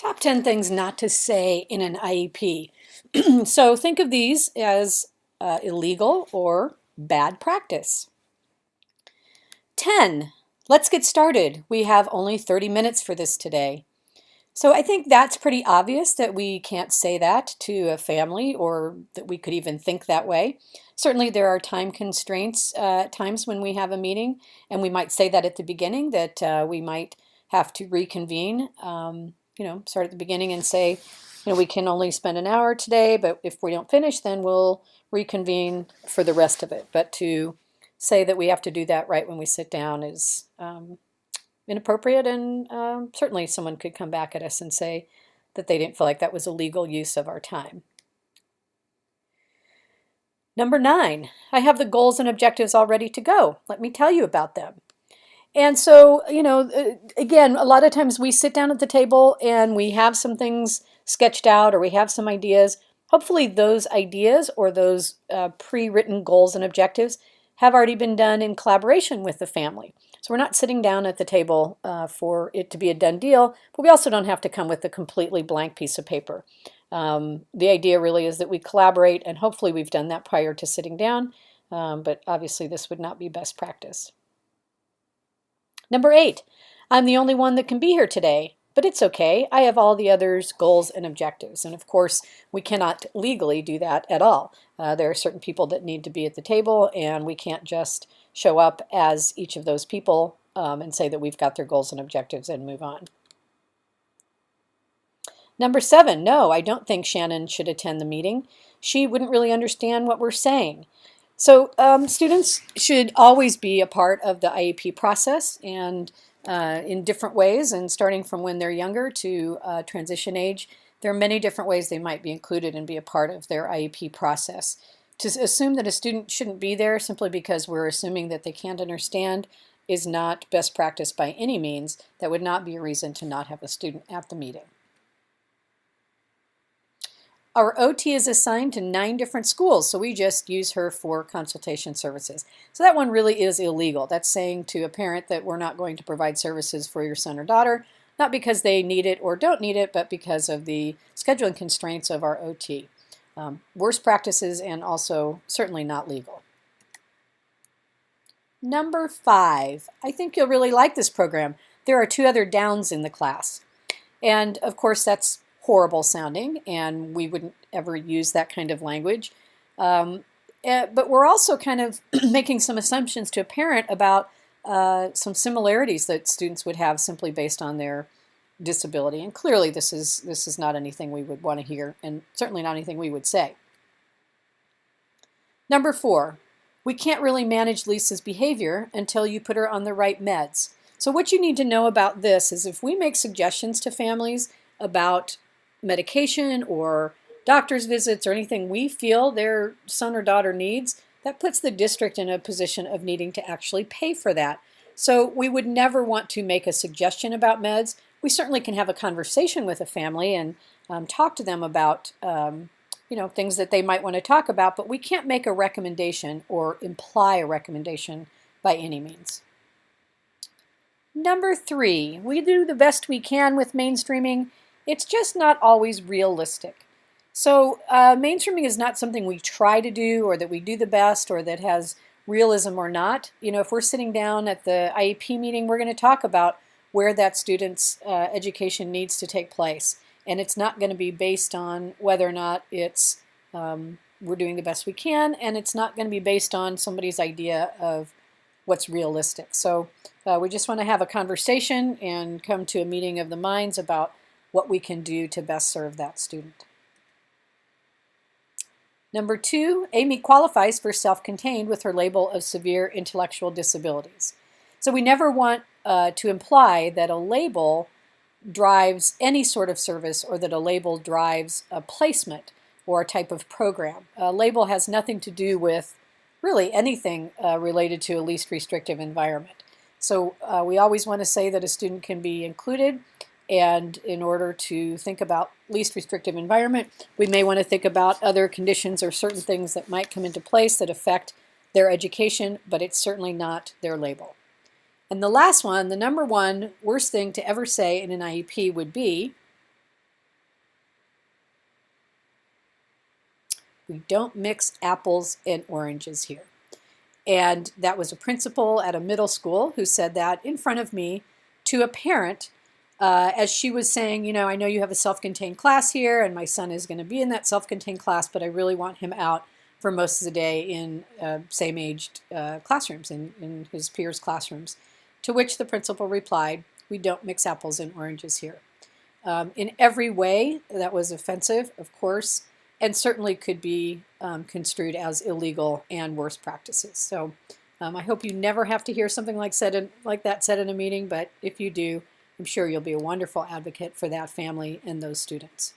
Top 10 things not to say in an IEP. So think of these as illegal or bad practice. 10. Let's get started. We have only 30 minutes for this today. So I think that's pretty obvious that we can't say that to a family or that we could even think that way. Certainly there are time constraints at times when we have a meeting, and we might say that at the beginning, that we might have to reconvene, start at the beginning and say, we can only spend an hour today, but if we don't finish, then we'll reconvene for the rest of it. But to say that we have to do that right when we sit down is inappropriate, and certainly someone could come back at us and say that they didn't feel like that was a legal use of our time. Number 9, I have the goals and objectives all ready to go. Let me tell you about them. And so, again, a lot of times we sit down at the table and we have some things sketched out, or we have some ideas. Hopefully those ideas or those pre-written goals and objectives have already been done in collaboration with the family. So we're not sitting down at the table for it to be a done deal, but we also don't have to come with a completely blank piece of paper. The idea really is that we collaborate, and hopefully we've done that prior to sitting down, but obviously this would not be best practice. Number 8, I'm the only one that can be here today, but it's okay. I have all the others' goals and objectives. And of course, we cannot legally do that at all. There are certain people that need to be at the table, and we can't just show up as each of those people and say that we've got their goals and objectives and move on. Number 7, no, I don't think Shannon should attend the meeting. She wouldn't really understand what we're saying. So students should always be a part of the IEP process, and in different ways, and starting from when they're younger to transition age, there are many different ways they might be included and be a part of their IEP process. To assume that a student shouldn't be there simply because we're assuming that they can't understand is not best practice by any means. That would not be a reason to not have a student at the meeting. Our OT is assigned to 9 different schools, so we just use her for consultation services. So that one really is illegal. That's saying to a parent that we're not going to provide services for your son or daughter, not because they need it or don't need it, but because of the scheduling constraints of our OT. Worst practices, and also certainly not legal. Number 5, I think you'll really like this program. There are 2 other downs in the class. And of course that's horrible sounding, and we wouldn't ever use that kind of language. But we're also kind of making some assumptions to a parent about some similarities that students would have simply based on their disability. And clearly this is not anything we would want to hear, and certainly not anything we would say. Number 4, we can't really manage Lisa's behavior until you put her on the right meds. So what you need to know about this is if we make suggestions to families about medication or doctor's visits or anything we feel their son or daughter needs, that puts the district in a position of needing to actually pay for that. So we would never want to make a suggestion about meds. We certainly can have a conversation with a family and talk to them about things that they might want to talk about, but we can't make a recommendation or imply a recommendation by any means. Number 3, we do the best we can with mainstreaming. It's just not always realistic. So mainstreaming is not something we try to do, or that we do the best, or that has realism or not. If we're sitting down at the IEP meeting, we're going to talk about where that student's education needs to take place. And it's not going to be based on whether or not it's we're doing the best we can, and it's not going to be based on somebody's idea of what's realistic. So we just want to have a conversation and come to a meeting of the minds about what we can do to best serve that student. Number 2, Amy qualifies for self-contained with her label of severe intellectual disabilities. So we never want to imply that a label drives any sort of service, or that a label drives a placement or a type of program. A label has nothing to do with really anything related to a least restrictive environment. So we always want to say that a student can be included, and in order to think about least restrictive environment, we may want to think about other conditions or certain things that might come into place that affect their education, but it's certainly not their label. And the last one, the number 1 worst thing to ever say in an IEP would be, We don't mix apples and oranges here. And that was a principal at a middle school who said that in front of me to a parent as she was saying, you know, I know you have a self-contained class here and my son is going to be in that self-contained class, but I really want him out for most of the day in same-aged classrooms, in his peers' classrooms. To which the principal replied, we don't mix apples and oranges here. In every way, that was offensive, of course, and certainly could be construed as illegal and worse practices. So I hope you never have to hear something like that said in a meeting, but if you do, I'm sure you'll be a wonderful advocate for that family and those students.